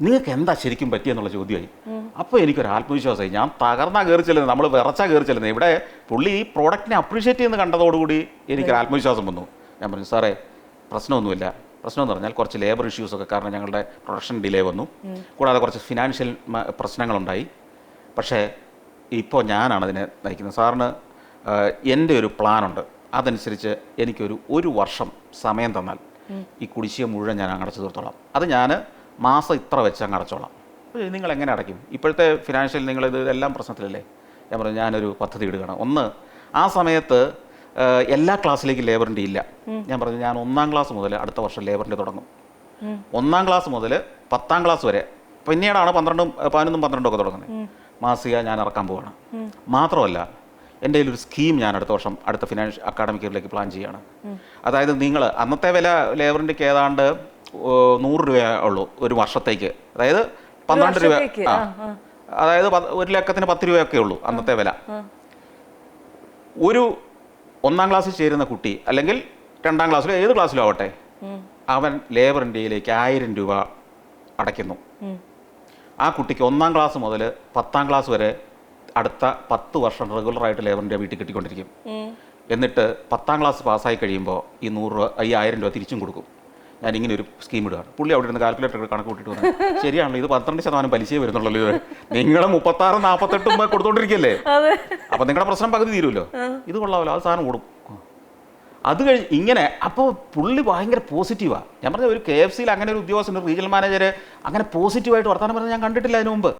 നിങ്ങൾക്ക് എന്താ ശരിക്കും പറ്റിയെന്നുള്ള ചോദ്യമായി. അപ്പോൾ എനിക്കൊരു ആത്മവിശ്വാസമായി. ഞാൻ തകർന്നാ കയറി ചെല്ലുന്നത്, നമ്മൾ വിറച്ചാ കയറി ചെല്ലുന്നത്. ഇവിടെ പുള്ളി ഈ പ്രോഡക്റ്റിനെ അപ്രീഷിയേറ്റ് ചെയ്യുന്ന കണ്ടതോടുകൂടി എനിക്കൊരു ആത്മവിശ്വാസം വന്നു. ഞാൻ പറഞ്ഞു, സാറേ പ്രശ്നമൊന്നുമില്ല. പ്രശ്നമെന്ന് പറഞ്ഞാൽ കുറച്ച് ലേബർ ഇഷ്യൂസൊക്കെ കാരണം ഞങ്ങളുടെ പ്രൊഡക്ഷൻ ഡിലേ വന്നു, കൂടാതെ കുറച്ച് ഫിനാൻഷ്യൽ പ്രശ്നങ്ങളുണ്ടായി. പക്ഷേ ഇപ്പോൾ ഞാനാണ് അതിനെ നയിക്കുന്നത്. സാറിന് എൻ്റെ ഒരു പ്ലാനുണ്ട്, അതനുസരിച്ച് ഒരു വർഷം സമയം തന്നാൽ ഈ കുടിശ്ശിക മുഴുവൻ ഞാൻ അടച്ചു തീർത്തോളാം. അത് ഞാൻ മാസം ഇത്ര വെച്ച് അങ്ങ് അടച്ചോളാം. നിങ്ങൾ എങ്ങനെ അടയ്ക്കും? ഇപ്പോഴത്തെ ഫിനാൻഷ്യൽ നിങ്ങളിത് എല്ലാം പ്രശ്നത്തിലല്ലേ. ഞാൻ പറഞ്ഞു, ഞാനൊരു പദ്ധതി ഇടുകയാണ്. ഒന്ന്, ആ സമയത്ത് എല്ലാ ക്ലാസ്സിലേക്കും ലേബറിൻ്റെ ഇല്ല. ഞാൻ പറഞ്ഞു, ഞാൻ 1-ാം ക്ലാസ് മുതൽ അടുത്ത വർഷം ലേബറിൻ്റെ തുടങ്ങും. 1-ാം ക്ലാസ് മുതൽ 10-ാം ക്ലാസ് വരെ, പിന്നീടാണ് 12, 11, 12 ഒക്കെ തുടങ്ങുന്നത്. മാസിക ഞാൻ ഇറക്കാൻ പോവാണ്. മാത്രമല്ല, എൻ്റെ കയ്യിലൊരു സ്കീം ഞാൻ അടുത്ത ഫിനാൻഷ്യൽ അക്കാഡമിക് ഇയറിലേക്ക് പ്ലാൻ ചെയ്യുകയാണ്. അതായത് നിങ്ങൾ അന്നത്തെ വില ലേബറിൻ്റെക്ക് ഏതാണ്ട് 100 രൂപ ഉള്ളൂ ഒരു വർഷത്തേക്ക്. അതായത് 12 രൂപ, അതായത് 1 ലക്കത്തിന് 10 രൂപയൊക്കെ ഉള്ളൂ അന്നത്തെ വില. ഒരു 1-ാം ക്ലാസ്സിൽ ചേരുന്ന കുട്ടി, അല്ലെങ്കിൽ 2-ാം ക്ലാസ്സിലോ ഏത് ക്ലാസ്സിലോ ആവട്ടെ, അവൻ ലേബർ ഇന്ത്യയിലേക്ക് 1000 രൂപ അടയ്ക്കുന്നു. ആ കുട്ടിക്ക് 1-ാം ക്ലാസ് മുതൽ 10-ാം ക്ലാസ് വരെ അടുത്ത 10 വർഷം റെഗുലറായിട്ട് ലേബർ ഇന്ത്യ വീട്ടിൽ കിട്ടിക്കൊണ്ടിരിക്കും. എന്നിട്ട് 10-ാം ക്ലാസ് പാസ്സായി കഴിയുമ്പോൾ ഈ 1000 രൂപ തിരിച്ചും കൊടുക്കും. ഞാനിങ്ങനെ ഒരു സ്കീം ഇടുകയാണ്. പുള്ളി അവിടെ ഇരുന്ന് കാൽക്കുലേറ്റർ കണക്ക് കൂട്ടിയിട്ട് വന്നു, ശരിയാണല്ലോ, ഇത് 12% പലിശയെ വരുന്നുള്ളൂ, നിങ്ങൾ 36, 48 കൊടുത്തോണ്ടിരിക്കല്ലേ, അപ്പം നിങ്ങളുടെ പ്രശ്നം പകുതി തീരുമല്ലോ. ഇത് കൊള്ളാമല്ലോ, അത് സാധനം കൂടും. അത് കഴിഞ്ഞ് ഇങ്ങനെ, അപ്പോൾ പുള്ളി ഭയങ്കര പോസിറ്റീവാണ്. ഞാൻ പറഞ്ഞ ഒരു KFC-യിൽ അങ്ങനെ ഒരു ഉദ്യോഗസ്ഥൻ, റീജിയണൽ മാനേജർ അങ്ങനെ പോസിറ്റീവായിട്ട് വർത്തമാനം പറഞ്ഞാൽ ഞാൻ കണ്ടിട്ടില്ല അതിന് മുമ്പ്.